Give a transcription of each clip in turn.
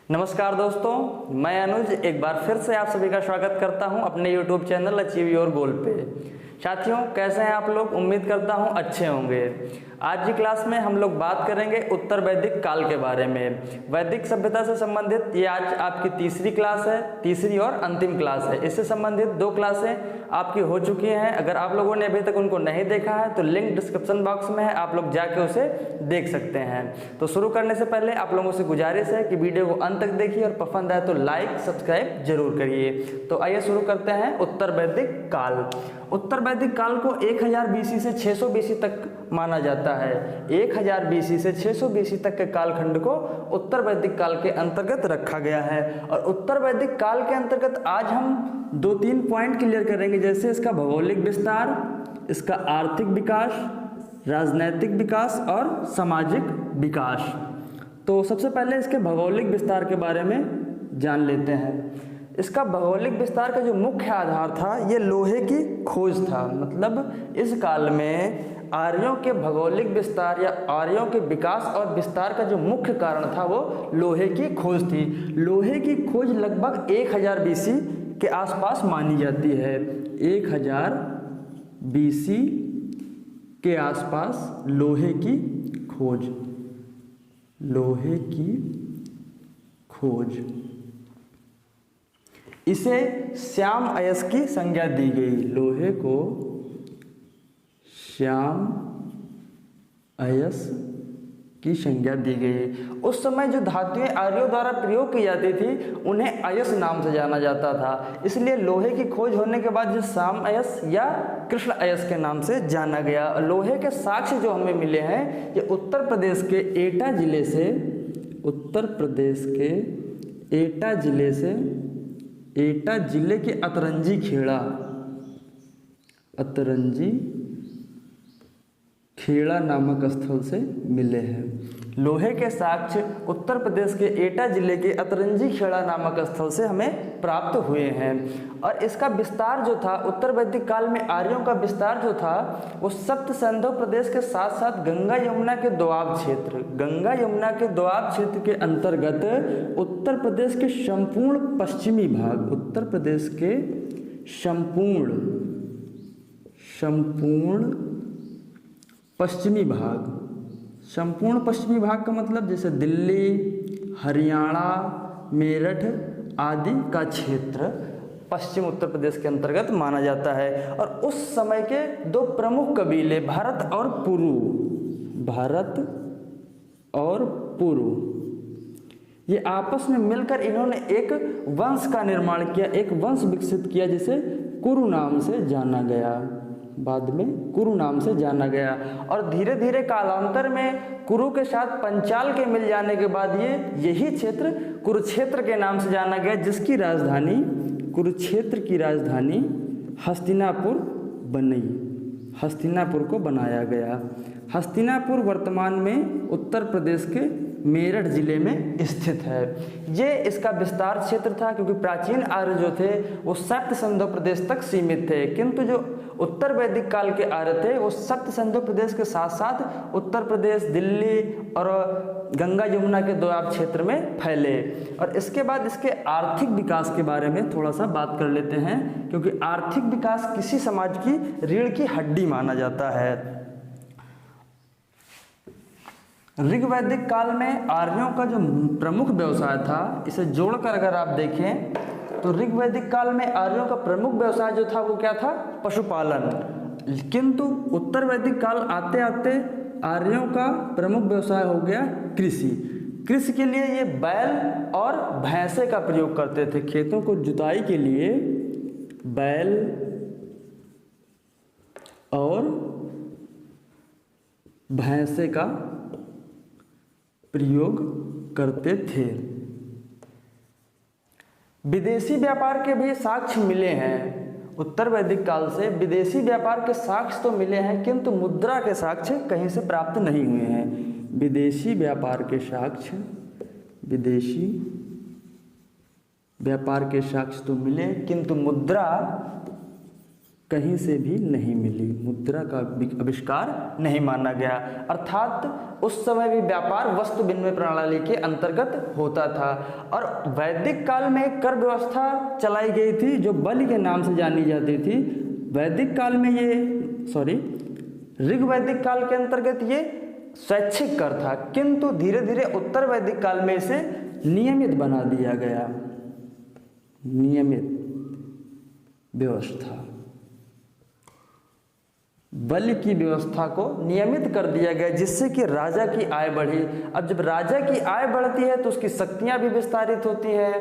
नमस्कार दोस्तों, मैं अनुज एक बार फिर से आप सभी का स्वागत करता हूं अपने YouTube channel achieve your goal पे। साथियों, कैसे हैं आप लोग? उम्मीद करता हूं अच्छे होंगे। आज की क्लास में हम लोग बात करेंगे उत्तर वैदिक काल के बारे में। वैदिक सभ्यता से संबंधित ये आज आपकी तीसरी क्लास है, तीसरी और अंतिम क्लास है। इससे संबंधित 2 क्लासें आपकी हो चुकी हैं। अगर आप लोगों ने अभी तक उनको नहीं देखा है तो लिंक डिस्क्रिप्शन बॉक्स में है, आप लोग जाके उसे देख सकते हैं। तो शुरू करने से पहले आप लोगों से गुजारिश है कि वीडियो को अंत तक देखिए और पसंद आए तो लाइक सब्सक्राइब जरूर करिए। तो आइए शुरू करते हैं उत्तर वैदिक काल। उत्तर वैदिक काल को 1000 बीसी से 600 बीसी तक माना जाता है। 1000 बीसी से 600 बीसी तक के कालखंड को उत्तर वैदिक काल के अंतर्गत रखा गया है। और उत्तर वैदिक काल के अंतर्गत आज हम 2-3 पॉइंट क्लियर करेंगे, जैसे इसका भौगोलिक विस्तार, इसका आर्थिक विकास, राजनैतिक विकास और सामाजिक विकास। तो सबसे पहले इसके भौगोलिक विस्तार के बारे में जान लेते हैं। इसका भौगोलिक विस्तार का जो मुख्य आधार था ये लोहे की खोज था। मतलब इस काल में आर्यों के भौगोलिक विस्तार या आर्यों के विकास और विस्तार का जो मुख्य कारण था वो लोहे की खोज थी। लोहे की खोज लगभग 1000 बीसी के आसपास मानी जाती है। 1000 बीसी के आसपास लोहे की खोज, लोहे की खोज, इसे श्याम अयस की संज्ञा दी गई। लोहे को श्याम अयस की संज्ञा दी गई। उस समय जो धातुएं आर्यों द्वारा प्रयोग की जाती थी उन्हें अयस नाम से जाना जाता था, इसलिए लोहे की खोज होने के बाद जो श्याम अयस या कृष्ण अयस के नाम से जाना गया। लोहे के साक्ष्य जो हमें मिले हैं ये उत्तर प्रदेश के एटा जिले से, उत्तर प्रदेश के एटा जिले से, एटा जिले के अतरंजी खेड़ा, अतरंजी खेड़ा नामक स्थल से मिले हैं। लोहे के साक्ष्य उत्तर प्रदेश के एटा जिले के अतरंजी खेड़ा नामक स्थल से हमें प्राप्त हुए हैं। और इसका विस्तार जो था उत्तर वैदिक काल में आर्यों का विस्तार जो था वो सप्त सिंधु प्रदेश के साथ साथ गंगा यमुना के दोआब क्षेत्र, गंगा यमुना के दोआब क्षेत्र के अंतर्गत उत्तर प्रदेश के संपूर्ण पश्चिमी भाग, उत्तर प्रदेश के संपूर्ण पश्चिमी भाग, संपूर्ण पश्चिमी भाग का मतलब जैसे दिल्ली, हरियाणा, मेरठ आदि का क्षेत्र पश्चिम उत्तर प्रदेश के अंतर्गत माना जाता है। और उस समय के 2 प्रमुख कबीले भारत और पुरु, भारत और पुरु, ये आपस में मिलकर इन्होंने एक वंश का निर्माण किया, एक वंश विकसित किया जिसे कुरु नाम से जाना गया। बाद में कुरु नाम से जाना गया। और धीरे धीरे कालांतर में कुरु के साथ पंचाल के मिल जाने के बाद यही क्षेत्र कुरुक्षेत्र के नाम से जाना गया, जिसकी राजधानी, कुरुक्षेत्र की राजधानी हस्तिनापुर बनी, हस्तिनापुर को बनाया गया। हस्तिनापुर वर्तमान में उत्तर प्रदेश के मेरठ जिले में स्थित है। ये इसका विस्तार क्षेत्र था, क्योंकि प्राचीन आर्य जो थे वो सप्त सिंधु प्रदेश तक सीमित थे, किंतु जो उत्तर वैदिक काल के आर्य थे वो सप्त सिंधु प्रदेश के साथ साथ उत्तर प्रदेश, दिल्ली और गंगा यमुना के दोआब क्षेत्र में फैले। और इसके बाद इसके आर्थिक विकास के बारे में थोड़ा सा बात कर लेते हैं, क्योंकि आर्थिक विकास किसी समाज की रीढ़ की हड्डी माना जाता है। ऋग्वैदिक काल में आर्यों का जो प्रमुख व्यवसाय था, इसे जोड़कर अगर आप देखें तो ऋग्वैदिक काल में आर्यों का प्रमुख व्यवसाय जो था वो क्या था? पशुपालन। किंतु उत्तर वैदिक काल आते आते आर्यों का प्रमुख व्यवसाय हो गया कृषि। कृषि के लिए ये बैल और भैंसे का प्रयोग करते थे। खेतों को जुताई के लिए बैल और भैंसे का प्रयोग करते थे। विदेशी व्यापार के भी साक्ष्य मिले हैं। उत्तर वैदिक काल से विदेशी व्यापार के साक्ष्य तो मिले हैं, किंतु मुद्रा के साक्ष्य कहीं से प्राप्त नहीं हुए हैं। विदेशी व्यापार के साक्ष्य, विदेशी व्यापार के साक्ष्य तो मिले, किंतु मुद्रा कहीं से भी नहीं मिली, मुद्रा का आविष्कार नहीं माना गया। अर्थात उस समय भी व्यापार वस्तु विनिमय प्रणाली के अंतर्गत होता था। और वैदिक काल में एक कर व्यवस्था चलाई गई थी जो बलि के नाम से जानी जाती थी। वैदिक काल में ऋग वैदिक काल के अंतर्गत ये स्वैच्छिक कर था, किंतु धीरे धीरे उत्तर वैदिक काल में इसे नियमित बना दिया गया। नियमित व्यवस्था, बलि की व्यवस्था को नियमित कर दिया गया, जिससे कि राजा की आय बढ़ी। अब जब राजा की आय बढ़ती है तो उसकी शक्तियां भी विस्तारित होती है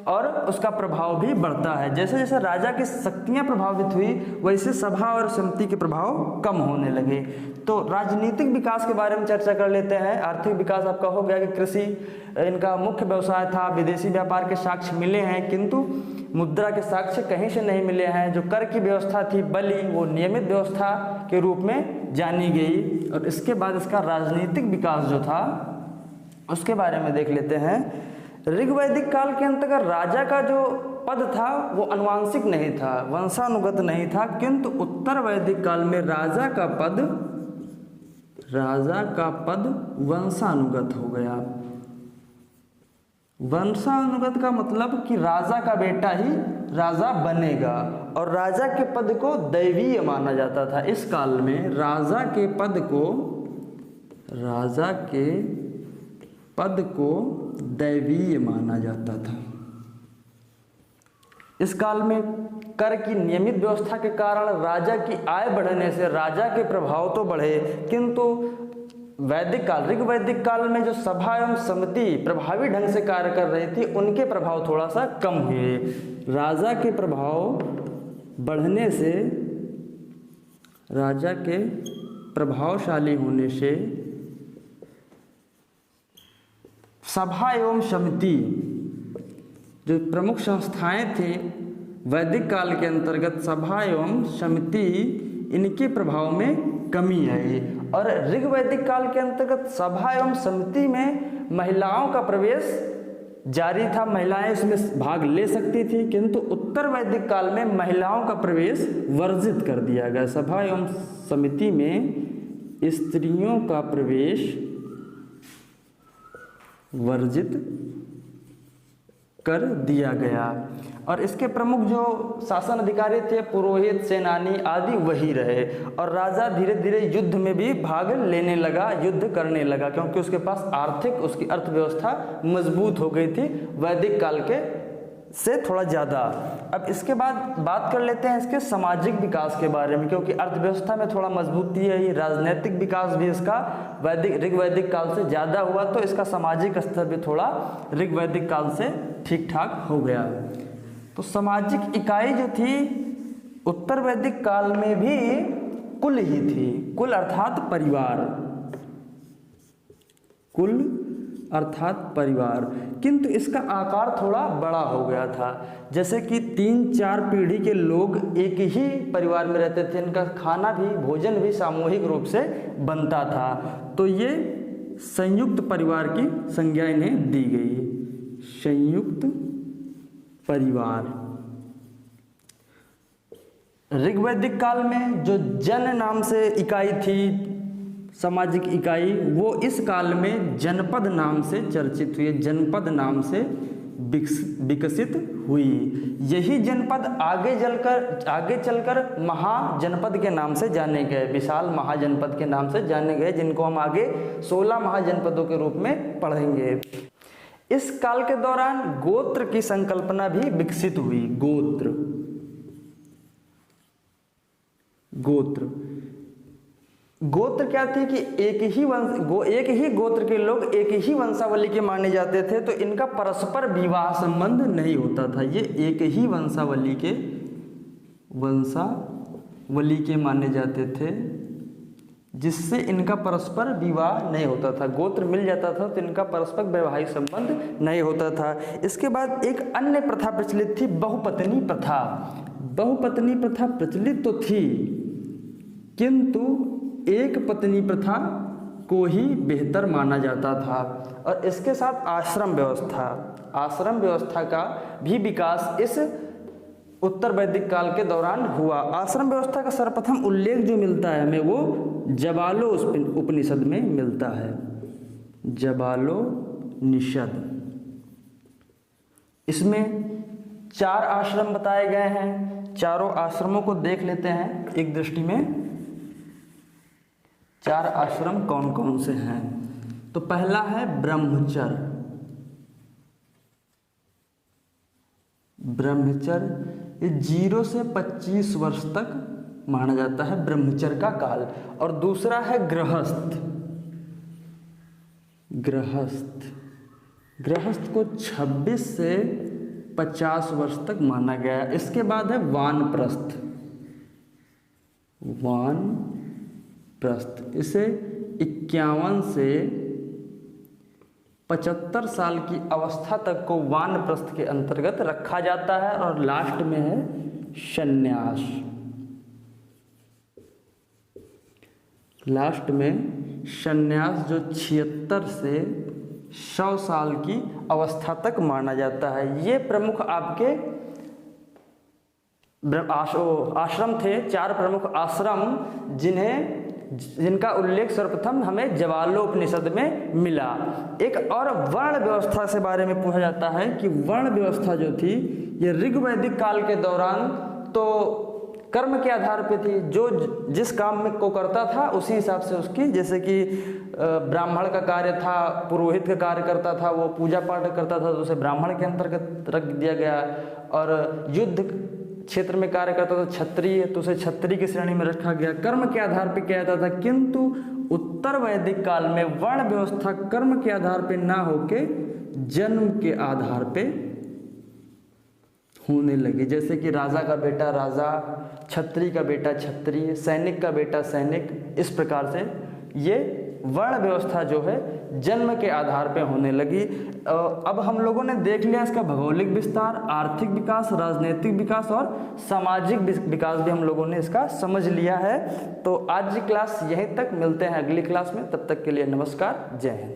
और उसका प्रभाव भी बढ़ता है। जैसे जैसे राजा की शक्तियां प्रभावित हुई वैसे सभा और समिति के प्रभाव कम होने लगे। तो राजनीतिक विकास के बारे में चर्चा कर लेते हैं। आर्थिक विकास आपका हो गया कि कृषि इनका मुख्य व्यवसाय था, विदेशी व्यापार के साक्ष्य मिले हैं किंतु मुद्रा के साक्ष्य कहीं से नहीं मिले हैं। जो कर की व्यवस्था थी बलि, वो नियमित व्यवस्था के रूप में जानी गई। और इसके बाद इसका राजनीतिक विकास जो था उसके बारे में देख लेते हैं। ऋग्वैदिक काल के अंतर्गत राजा का जो पद था वो अनुवांशिक नहीं था, वंशानुगत नहीं था, किंतु उत्तर वैदिक काल में राजा का पद वंशानुगत हो गया। वंशानुगत का मतलब कि राजा का बेटा ही राजा बनेगा और राजा के पद को दैवीय माना जाता था। इस काल में राजा के पद को दैवीय माना जाता था। इस काल में कर की नियमित व्यवस्था के कारण राजा की आय बढ़ने से राजा के प्रभाव तो बढ़े, किंतु ऋग वैदिक काल में जो सभा एवं समिति प्रभावी ढंग से कार्य कर रही थी उनके प्रभाव थोड़ा सा कम हुए। राजा के प्रभाव बढ़ने से, राजा के प्रभावशाली होने से सभा एवं समिति जो प्रमुख संस्थाएं थी वैदिक काल के अंतर्गत, सभा एवं समिति, इनके प्रभाव में कमी आई। और ऋग वैदिक काल के अंतर्गत सभा एवं समिति में महिलाओं का प्रवेश जारी था, महिलाएं इसमें भाग ले सकती थी, किंतु उत्तर वैदिक काल में महिलाओं का प्रवेश वर्जित कर दिया गया। सभा एवं समिति में स्त्रियों का प्रवेश वर्जित कर दिया गया। और इसके प्रमुख जो शासन अधिकारी थे, पुरोहित, सेनानी आदि वही रहे। और राजा धीरे धीरे युद्ध में भी भाग लेने लगा, युद्ध करने लगा, क्योंकि उसके पास उसकी अर्थव्यवस्था मजबूत हो गई थी वैदिक काल के से थोड़ा ज़्यादा। अब इसके बाद बात कर लेते हैं इसके सामाजिक विकास के बारे में, क्योंकि अर्थव्यवस्था में थोड़ा मजबूती है। राजनीतिक विकास भी इसका ऋग वैदिक काल से ज़्यादा हुआ, तो इसका सामाजिक स्तर भी थोड़ा ऋग वैदिक काल से ठीक ठाक हो गया। तो सामाजिक इकाई जो थी उत्तर वैदिक काल में भी कुल ही थी। कुल अर्थात परिवार, कुल अर्थात परिवार, किंतु इसका आकार थोड़ा बड़ा हो गया था। जैसे कि 3-4 पीढ़ी के लोग एक ही परिवार में रहते थे, इनका खाना भी, भोजन भी सामूहिक रूप से बनता था, तो ये संयुक्त परिवार की संज्ञा इन्हें दी गई। संयुक्त परिवार। ऋग्वैदिक काल में जो जन नाम से इकाई थी, सामाजिक इकाई, वो इस काल में जनपद नाम से चर्चित हुई, जनपद नाम से विकसित हुई। यही जनपद आगे चलकर महाजनपद के नाम से जाने गए, विशाल महाजनपद के नाम से जाने गए, जिनको हम आगे 16 महाजनपदों के रूप में पढ़ेंगे। इस काल के दौरान गोत्र की संकल्पना भी विकसित हुई। गोत्र क्या थी कि एक ही गोत्र के लोग एक ही वंशावली के माने जाते थे, तो इनका परस्पर विवाह संबंध नहीं होता था। ये एक ही वंशावली के माने जाते थे, जिससे इनका परस्पर विवाह नहीं होता था। गोत्र मिल जाता था तो इनका परस्पर वैवाहिक संबंध नहीं होता था। इसके बाद एक अन्य प्रथा प्रचलित थी, बहुपत्नी प्रथा। बहुपत्नी प्रथा प्रचलित तो थी, किंतु एक पत्नी प्रथा को ही बेहतर माना जाता था। और इसके साथ आश्रम व्यवस्था का भी विकास इस उत्तर वैदिक काल के दौरान हुआ। आश्रम व्यवस्था का सर्वप्रथम उल्लेख जो मिलता है हमें वो जबालो उपनिषद में मिलता है। जबालोपनिषद, इसमें 4 आश्रम बताए गए हैं। चारों आश्रमों को देख लेते हैं एक दृष्टि में। 4 आश्रम कौन कौन से हैं? तो पहला है ब्रह्मचर्य। ब्रह्मचर्य ये 0 से 25 वर्ष तक माना जाता है ब्रह्मचर्य का काल। और दूसरा है गृहस्थ। गृहस्थ को 26 से 50 वर्ष तक माना गया। इसके बाद है वानप्रस्थ। इसे 51 से 75 साल की अवस्था तक को वानप्रस्थ के अंतर्गत रखा जाता है। और लास्ट में है संन्यास। लास्ट में संन्यास जो 76 से 100 साल की अवस्था तक माना जाता है। ये प्रमुख आपके आश्रम थे, 4 प्रमुख आश्रम जिनका उल्लेख सर्वप्रथम हमें जबालोपनिषद में मिला। एक और वर्ण व्यवस्था से बारे में पूछा जाता है कि वर्ण व्यवस्था जो थी ये ऋग्वैदिक काल के दौरान तो कर्म के आधार पे थी। जो जिस काम में को करता था उसी हिसाब से उसकी, जैसे कि ब्राह्मण का कार्य था, पुरोहित का कार्य करता था, वो पूजा पाठ करता था तो उसे ब्राह्मण के अंतर्गत रख दिया गया। और युद्ध क्षेत्र में कार्य करता था क्षत्रिय, तो उसे क्षत्रिय की श्रेणी में रखा गया। कर्म के आधार पे किया जाता था। किंतु उत्तर वैदिक काल में वर्ण व्यवस्था कर्म के आधार पे ना होके जन्म के आधार पे होने लगी। जैसे कि राजा का बेटा राजा, क्षत्रिय का बेटा क्षत्रिय, सैनिक का बेटा सैनिक। इस प्रकार से ये वर्ण व्यवस्था जो है जन्म के आधार पे होने लगी। अब हम लोगों ने देख लिया इसका भौगोलिक विस्तार, आर्थिक विकास, राजनीतिक विकास और सामाजिक विकास भी हम लोगों ने इसका समझ लिया है। तो आज की क्लास यहीं तक, मिलते हैं अगली क्लास में। तब तक के लिए नमस्कार, जय हिंद।